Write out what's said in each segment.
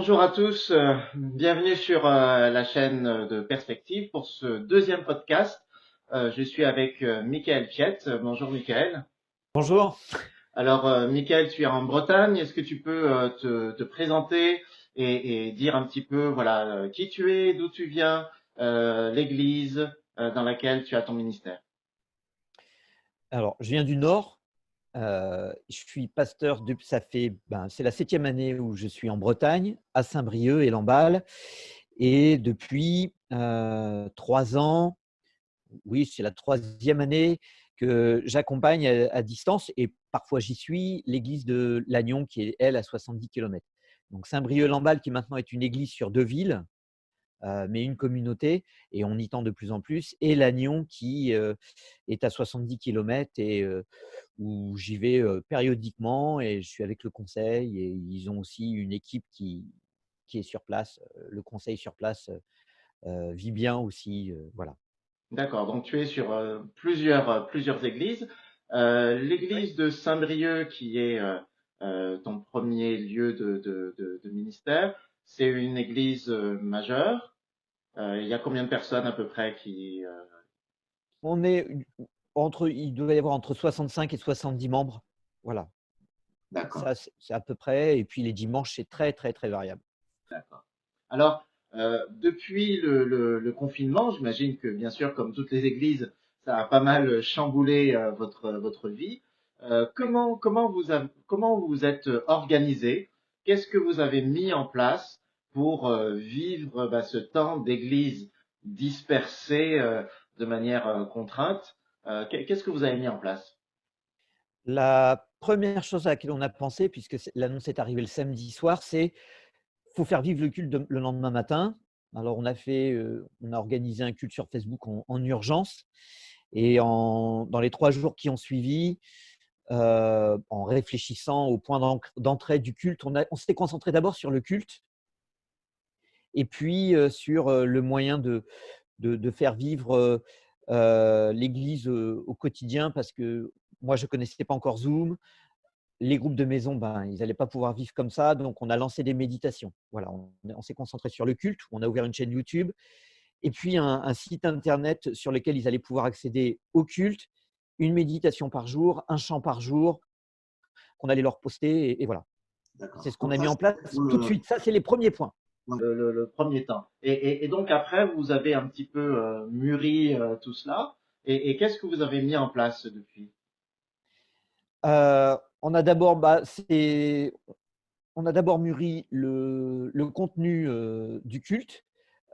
Bonjour à tous, bienvenue sur la chaîne de Perspective pour ce deuxième podcast. Je suis avec Michael Piette. Bonjour Michael. Bonjour. Alors Michael, tu es en Bretagne. Est-ce que tu peux te présenter et dire un petit peu voilà qui tu es, d'où tu viens, l'église dans laquelle tu as ton ministère. Alors, je viens du Nord. Je suis pasteur depuis, c'est la 7e année où je suis en Bretagne, à Saint-Brieuc et Lamballe. Et depuis 3 ans, oui, c'est la 3e année que j'accompagne à distance et parfois j'y suis l'église de Lannion qui est, elle, à 70 km. Donc Saint-Brieuc-Lamballe qui maintenant est une église sur 2 villes, mais une communauté, et on y tend de plus en plus. Et Lannion qui est à 70 km et où j'y vais périodiquement et je suis avec le conseil. Et ils ont aussi une équipe qui est sur place. Le conseil sur place vit bien aussi. Voilà. D'accord, donc tu es sur plusieurs églises. Oui. L'église de Saint-Brieuc, qui est ton premier lieu de ministère, c'est une église majeure. Il y a combien de personnes à peu près qui… On est il doit y avoir entre 65 et 70 membres. Voilà. D'accord, Ça, c'est à peu près. Et puis les dimanches, c'est très, très, très variable. d'accord. Alors, depuis le confinement, j'imagine que bien sûr, comme toutes les églises, ça a pas mal chamboulé votre vie. Comment vous êtes organisé? Qu'est-ce que vous avez mis en place pour vivre ce temps d'église dispersé de manière contrainte? Qu'est-ce que vous avez mis en place? La première chose à laquelle on a pensé, puisque l'annonce est arrivée le samedi soir, c'est faut faire vivre le culte le lendemain matin. Alors on a organisé un culte sur Facebook en urgence. Et dans les 3 jours qui ont suivi, en réfléchissant au point d'entrée du culte, on s'était concentré d'abord sur le culte et puis sur le moyen de faire vivre l'Église au quotidien, parce que moi, je ne connaissais pas encore Zoom. Les groupes de maison, ils n'allaient pas pouvoir vivre comme ça, donc on a lancé des méditations. Voilà, on s'est concentré sur le culte, on a ouvert une chaîne YouTube et puis un site internet sur lequel ils allaient pouvoir accéder au culte, une méditation par jour, un chant par jour, qu'on allait leur poster, et voilà. D'accord. C'est ce qu'on Donc a ça, mis en c'était place pour tout de suite. Ça, c'est les premiers points. le premier temps. Et donc après, vous avez un petit peu mûri tout cela. Et qu'est-ce que vous avez mis en place depuis? On a d'abord on a d'abord mûri le contenu du culte.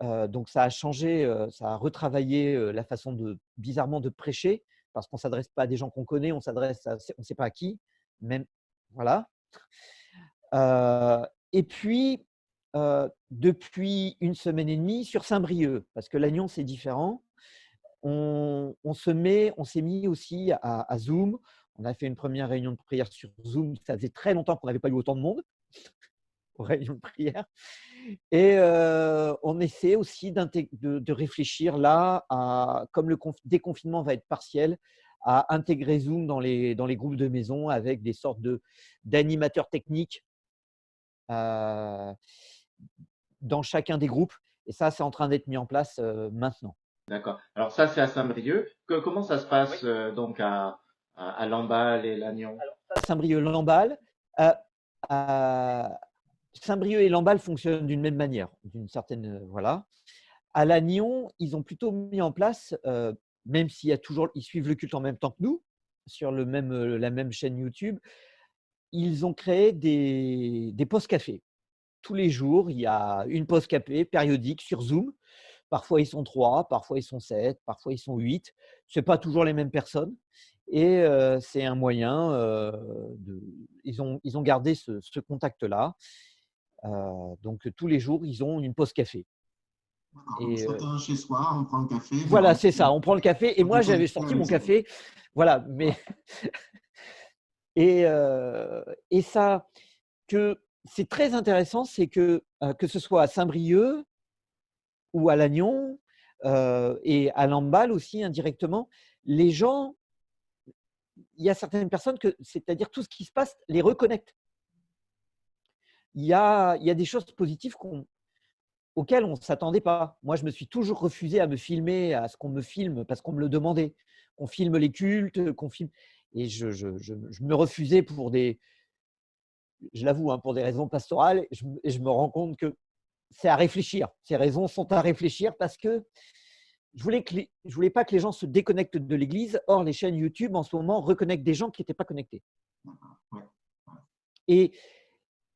Donc ça a changé, ça a retravaillé la façon bizarrement de prêcher, parce qu'on ne s'adresse pas à des gens qu'on connaît, on s'adresse on ne sait pas à qui, même, voilà. Et puis, depuis une semaine et demie, sur Saint-Brieuc, parce que Lannion, c'est différent, on s'est mis aussi à Zoom. On a fait une première réunion de prière sur Zoom. Ça faisait très longtemps qu'on n'avait pas eu autant de monde aux réunions de prière. Et on essaie aussi de réfléchir là, comme le déconfinement va être partiel, à intégrer Zoom dans les groupes de maison avec des sortes d'animateurs techniques euh, dans chacun des groupes. Et ça, c'est en train d'être mis en place maintenant. D'accord. Alors ça, c'est à Saint-Brieuc. Comment ça se Oui. passe donc à Lamballe et Lannion? Alors, ça, Saint-Brieuc-Lamballe. Euh, à Saint-Brieuc et Lamballe fonctionnent d'une même manière, d'une certaine. Voilà. À Lannion, ils ont plutôt mis en place, même s'il y a toujours, ils suivent le culte en même temps que nous, sur la même chaîne YouTube, ils ont créé des postes café. Tous les jours, il y a une pause café périodique sur Zoom. Parfois, ils sont 3, parfois, ils sont 7, parfois, ils sont 8. Ce n'est pas toujours les mêmes personnes. Et c'est un moyen ils ont gardé ce contact-là. Donc, tous les jours, ils ont une pause café. D'accord, comme Et chacun chez soi, on prend le café, voilà, c'est ça. On prend le café. Et on est moi, j'avais connecté sorti avec mon ça. café. Voilà. Et ça, c'est très intéressant, c'est que ce soit à Saint-Brieuc ou à Lannion et à Lamballe aussi indirectement, les gens, il y a certaines personnes c'est-à-dire tout ce qui se passe les reconnecte. il y a des choses positives auxquelles on ne s'attendait pas. Moi, je me suis toujours refusé à me filmer, à ce qu'on me filme, parce qu'on me le demandait. Qu'on filme les cultes, qu'on filme. Et je me refusais pour je l'avoue, hein, pour des raisons pastorales. Et je me rends compte que c'est à réfléchir. Ces raisons sont à réfléchir parce que je voulais pas que les gens se déconnectent de l'Église. Or, les chaînes YouTube, en ce moment, reconnectent des gens qui n'étaient pas connectés. Ouais. Et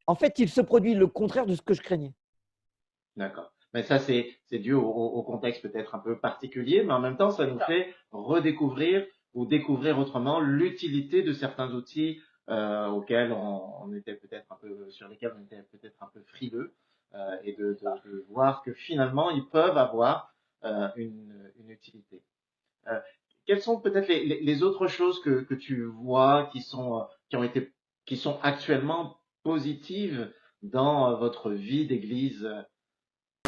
en fait, il se produit le contraire de ce que je craignais. D'accord. Mais ça, c'est dû au contexte peut-être un peu particulier, mais en même temps, ça nous fait redécouvrir ou découvrir autrement l'utilité de certains outils auxquels on était peut-être un peu, sur lesquels on était peut-être un peu frileux, et de voir que finalement, ils peuvent avoir une utilité. Euh, Quelles sont peut-être les autres choses que tu vois qui sont actuellement positives dans votre vie d'église?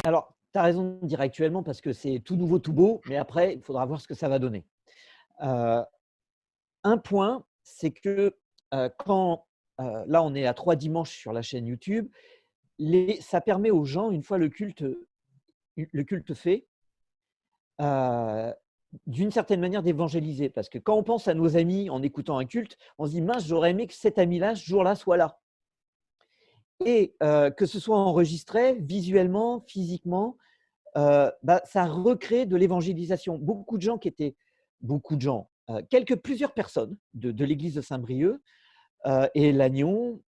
Alors, tu as raison de dire actuellement parce que c'est tout nouveau, tout beau, mais après, il faudra voir ce que ça va donner. Un point, c'est que quand là, on est à 3 dimanches sur la chaîne YouTube, ça permet aux gens, une fois le culte fait, d'une certaine manière d'évangéliser. Parce que quand on pense à nos amis en écoutant un culte, on se dit mince, j'aurais aimé que cet ami-là, ce jour-là, soit là. Et que ce soit enregistré visuellement, physiquement, ça recrée de l'évangélisation. Plusieurs personnes de l'église de Saint-Brieuc et Lannion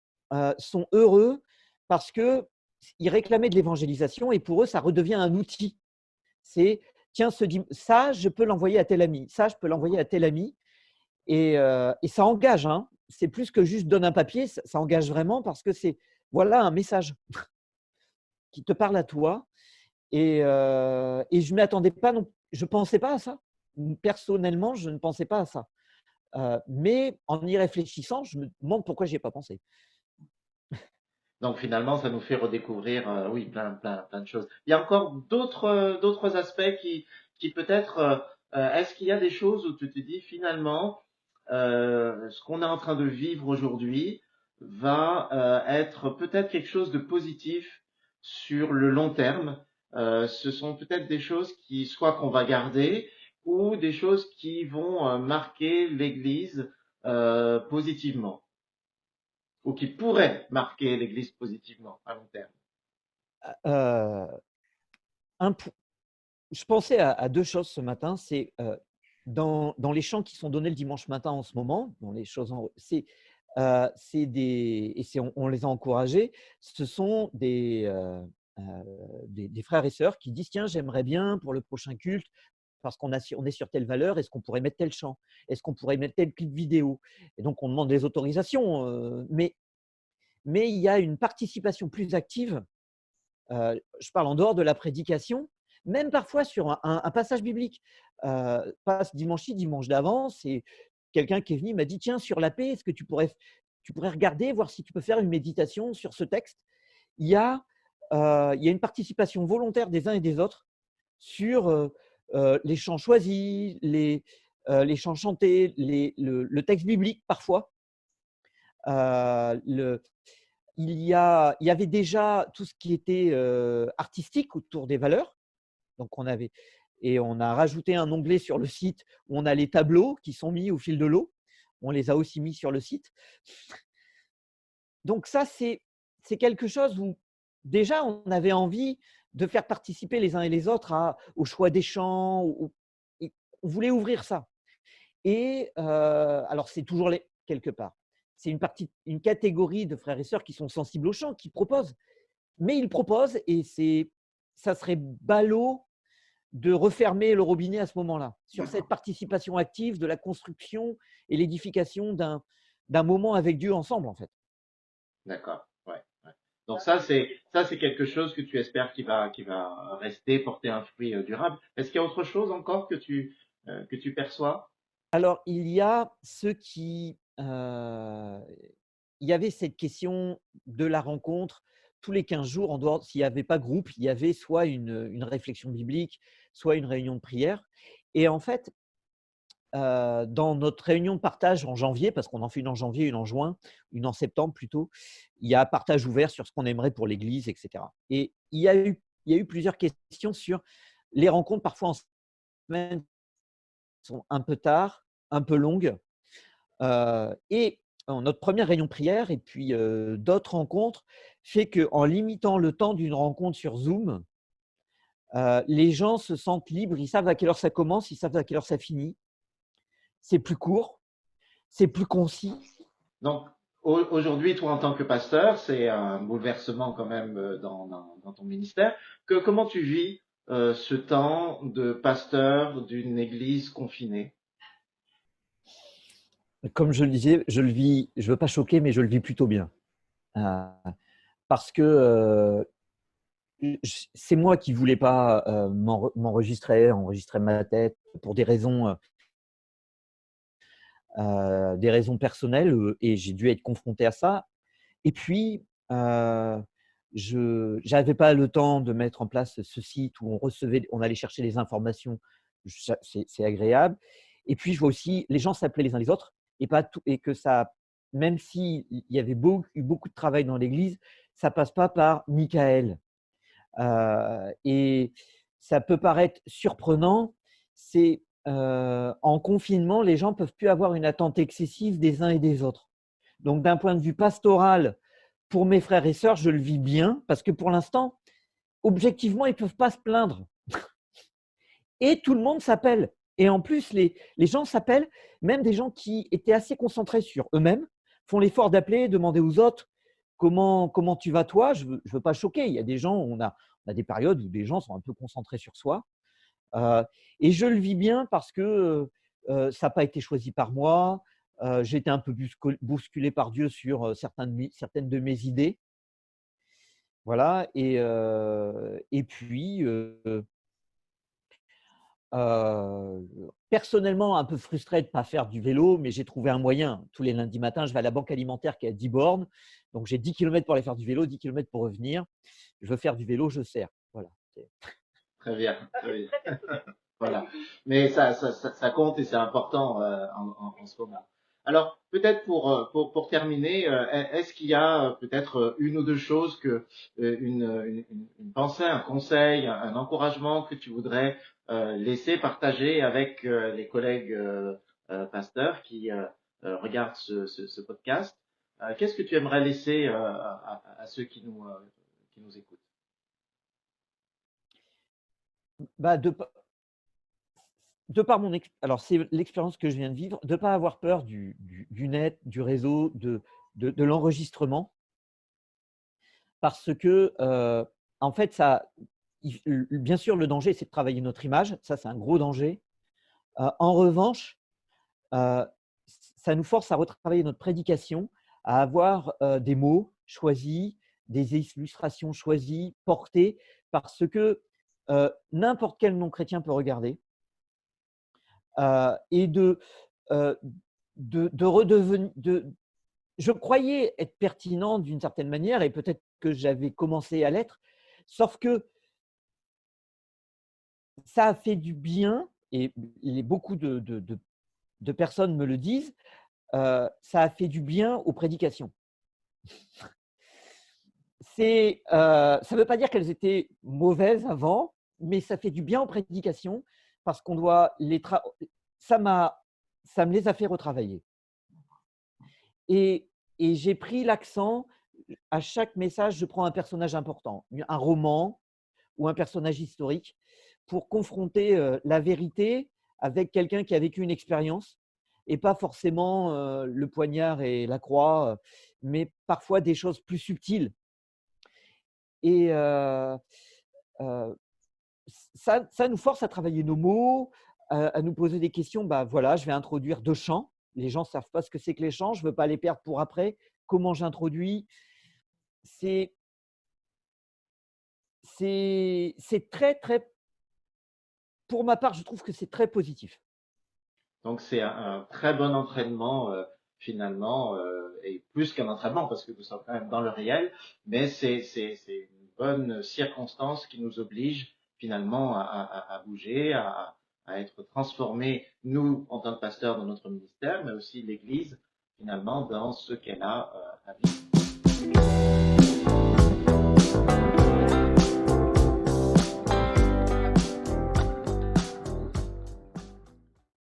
sont heureux parce qu'ils réclamaient de l'évangélisation et pour eux, ça redevient un outil. C'est tiens, ça, je peux l'envoyer à tel ami, ça, je peux l'envoyer à tel ami. Et ça engage, hein. C'est plus que juste donne un papier, ça engage vraiment parce que c'est voilà un message qui te parle à toi. Et je ne m'y attendais pas, non, je ne pensais pas à ça. Personnellement, je ne pensais pas à ça. Mais en y réfléchissant, je me demande pourquoi je n'y ai pas pensé. Donc finalement, ça nous fait redécouvrir, oui, plein de choses. Il y a encore d'autres aspects qui peut-être, est-ce qu'il y a des choses où tu te dis finalement, ce qu'on est en train de vivre aujourd'hui va être peut-être quelque chose de positif sur le long terme. Ce sont peut-être des choses qui, soit qu'on va garder, ou des choses qui vont marquer l'Église positivement ou qui pourrait marquer l'Église positivement à long terme. Euh, je pensais à deux choses ce matin. C'est dans les chants qui sont donnés le dimanche matin en ce moment, dans les choses, on les a encouragés. Ce sont des frères et sœurs qui disent tiens, j'aimerais bien pour le prochain culte, parce on est sur telle valeur, est-ce qu'on pourrait mettre tel chant? Est-ce qu'on pourrait mettre tel clip vidéo? Et donc, on demande des autorisations. Mais il y a une participation plus active. Je parle en dehors de la prédication, même parfois sur un passage biblique. Pas ce dimanche-ci, dimanche d'avant, c'est quelqu'un qui est venu, m'a dit tiens, sur la paix, est-ce que tu pourrais regarder, voir si tu peux faire une méditation sur ce texte? Il y a une participation volontaire des uns et des autres sur les chants choisis, les chants chantés, le texte biblique parfois. Il y avait déjà tout ce qui était artistique autour des valeurs. Donc on a rajouté un onglet sur le site où on a les tableaux qui sont mis au fil de l'eau. On les a aussi mis sur le site. Donc ça, c'est quelque chose où déjà on avait envie de faire participer les uns et les autres au choix des chants. Et on voulait ouvrir ça. Et alors c'est toujours quelque part. C'est une catégorie de frères et sœurs qui sont sensibles au chant, qui proposent. Mais ils proposent et ça serait ballot de refermer le robinet à ce moment-là, sur cette participation active de la construction et l'édification d'un moment avec Dieu ensemble, en fait. D'accord. Ouais, ouais. Donc ça c'est quelque chose que tu espères qui va rester, porter un fruit durable. Est-ce qu'il y a autre chose encore que tu perçois? Alors, il y a ceux il y avait cette question de la rencontre tous les 15 jours, en dehors, s'il n'y avait pas groupe, il y avait soit une réflexion biblique, soit une réunion de prière. Et en fait, dans notre réunion de partage en janvier, parce qu'on en fait une en janvier, une en juin, une en septembre plutôt, il y a un partage ouvert sur ce qu'on aimerait pour l'Église, etc. Et il y a eu plusieurs questions sur les rencontres parfois en semaine sont un peu tard, un peu longues. Et notre première réunion prière et puis d'autres rencontres fait qu'en limitant le temps d'une rencontre sur Zoom, les gens se sentent libres, ils savent à quelle heure ça commence, ils savent à quelle heure ça finit. C'est plus court, c'est plus concis. Donc, aujourd'hui, toi, en tant que pasteur, c'est un bouleversement quand même dans ton ministère. Comment tu vis ce temps de pasteur d'une église confinée? Comme je le disais, je le vis, je ne veux pas choquer, mais je le vis plutôt bien. Euh, Parce que c'est moi qui ne voulais pas m'enregistrer, enregistrer ma tête pour des raisons personnelles et j'ai dû être confronté à ça. Et puis, je n'avais pas le temps de mettre en place ce site où on allait chercher les informations. C'est agréable. Et puis, je vois aussi les gens s'appeler les uns les autres et pas tout, et que ça, même s'il y avait eu beaucoup de travail dans l'Église, ça passe pas par Michael. Et ça peut paraître surprenant. C'est en confinement, les gens peuvent plus avoir une attente excessive des uns et des autres. Donc, d'un point de vue pastoral, pour mes frères et sœurs, je le vis bien parce que pour l'instant, objectivement, ils ne peuvent pas se plaindre. Et tout le monde s'appelle. Et en plus, les gens s'appellent, même des gens qui étaient assez concentrés sur eux-mêmes, font l'effort d'appeler, demander aux autres comment tu vas toi. Je ne veux pas choquer. Il y a des gens, on a des périodes où des gens sont un peu concentrés sur soi. Et je le vis bien parce que ça n'a pas été choisi par moi. J'ai été un peu bousculé par Dieu sur certaines de mes idées. Voilà. Et puis, personnellement, un peu frustré de ne pas faire du vélo, mais j'ai trouvé un moyen. Tous les lundis matins, je vais à la banque alimentaire qui est à 10 bornes. Donc, j'ai 10 km pour aller faire du vélo, 10 km pour revenir. Je veux faire du vélo, je sers. Voilà. Très bien, très bien. Voilà. Mais ça compte et c'est important en ce moment. Alors, peut-être pour terminer, est-ce qu'il y a peut-être une ou deux choses une pensée, un conseil, un encouragement que tu voudrais laisser partager avec les collègues pasteurs qui regardent ce podcast? Qu'est-ce que tu aimerais laisser à ceux qui nous écoutent? Bah, de par alors c'est l'expérience que je viens de vivre, de ne pas avoir peur du net, du réseau, de l'enregistrement, parce que en fait, bien sûr, le danger, c'est de travailler notre image, ça c'est un gros danger. En revanche, ça nous force à retravailler notre prédication, à avoir des mots choisis, des illustrations choisies, portées, parce que n'importe quel non-chrétien peut regarder. Et euh, je croyais être pertinent d'une certaine manière et peut-être que j'avais commencé à l'être, sauf que ça a fait du bien et beaucoup de personnes me le disent, ça a fait du bien aux prédications. Ça ne veut pas dire qu'elles étaient mauvaises avant, mais ça fait du bien aux prédications parce qu'on doit ça me les a fait retravailler. Et j'ai pris l'accent, à chaque message, je prends un personnage important, un roman ou un personnage historique, pour confronter la vérité avec quelqu'un qui a vécu une expérience, et pas forcément le poignard et la croix, mais parfois des choses plus subtiles. Et ça nous force à travailler nos mots, à nous poser des questions. Bah, voilà, je vais introduire 2 chants. Les gens ne savent pas ce que c'est que les chants. Je ne veux pas les perdre pour après. Comment j'introduis? C'est très, très… Pour ma part, je trouve que c'est très positif. Donc c'est un très bon entraînement finalement, et plus qu'un entraînement parce que nous sommes quand même dans le réel, mais c'est une bonne circonstance qui nous oblige finalement à bouger, à à être transformés, nous, en tant que pasteurs dans notre ministère, mais aussi l'Église, finalement, dans ce qu'elle a à vivre.